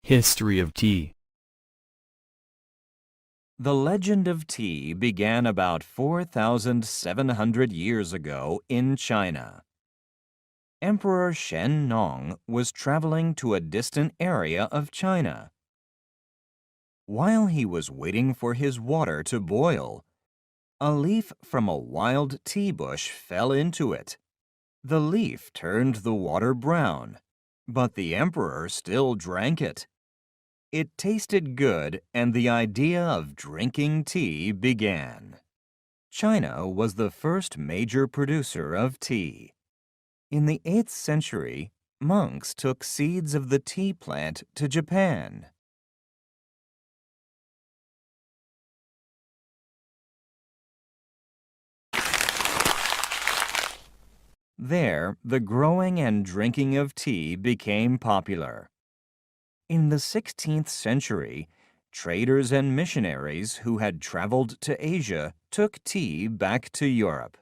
History of tea. The legend of tea began about 4,700 years ago in China. Emperor Shen Nong was traveling to a distant area of China. While he was waiting for his water to boil, a leaf from a wild tea bush fell into it. The leaf turned the water brown, but the emperor still drank it. It tasted good, and the idea of drinking tea began. China was the first major producer of tea. In the 8th century, monks took seeds of the tea plant to Japan. There, the growing and drinking of tea became popular. In the 16th century, traders and missionaries who had traveled to Asia took tea back to Europe.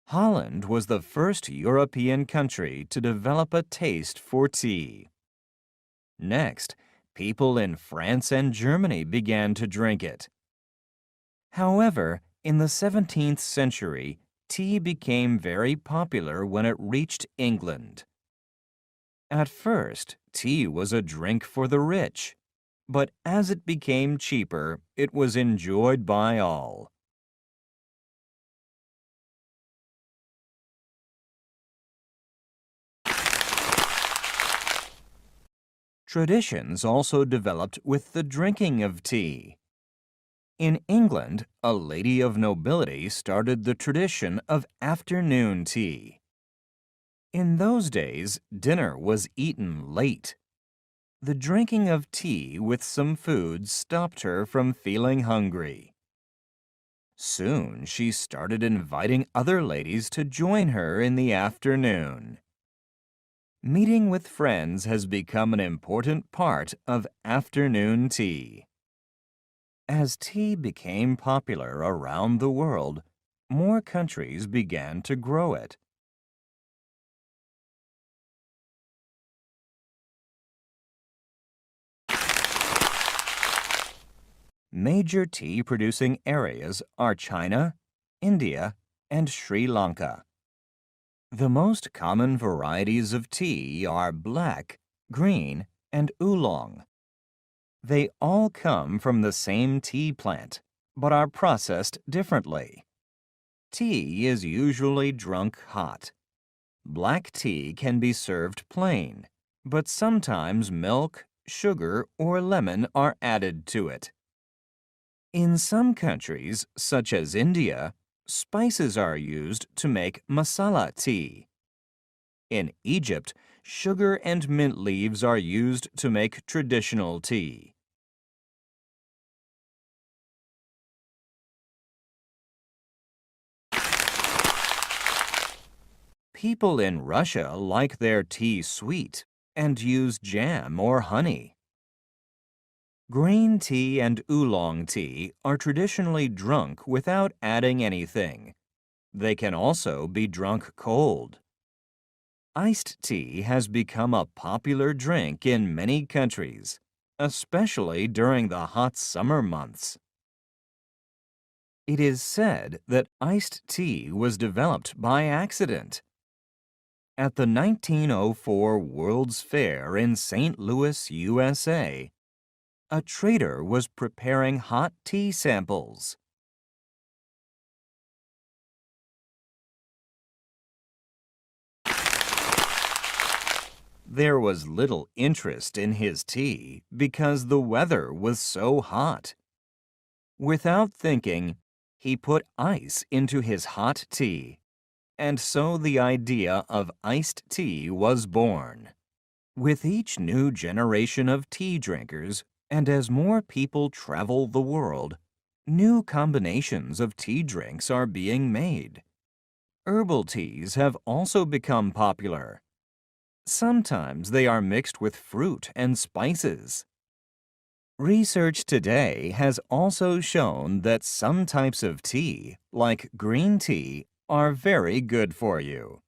Holland was the first European country to develop a taste for tea. Next, people in France and Germany began to drink it. However, in the 17th century, tea became very popular when it reached England. At first, tea was a drink for the rich, but as it became cheaper, it was enjoyed by all. Traditions also developed with the drinking of tea. In England, a lady of nobility started the tradition of afternoon tea. In those days, dinner was eaten late. The drinking of tea with some food stopped her from feeling hungry. Soon, she started inviting other ladies to join her in the afternoon. Meeting with friends has become an important part of afternoon tea. As tea became popular around the world, more countries began to grow it. Major tea-producing areas are China, India, and Sri Lanka. The most common varieties of tea are black, green, and oolong. They all come from the same tea plant, but are processed differently. Tea is usually drunk hot. Black tea can be served plain, but sometimes milk, sugar, or lemon are added to it. In some countries, such as India, spices are used to make masala tea. In Egypt, sugar and mint leaves are used to make traditional tea. People in Russia like their tea sweet and use jam or honey. Green tea and oolong tea are traditionally drunk without adding anything. They can also be drunk cold. Iced tea has become a popular drink in many countries, especially during the hot summer months. It is said that iced tea was developed by accident. At the 1904 World's Fair in St. Louis, USA, a trader was preparing hot tea samples. There was little interest in his tea because the weather was so hot. Without thinking, he put ice into his hot tea, and so the idea of iced tea was born. With each new generation of tea drinkers, and as more people travel the world, new combinations of tea drinks are being made. Herbal teas have also become popular. Sometimes they are mixed with fruit and spices. Research today has also shown that some types of tea, like green tea, are very good for you.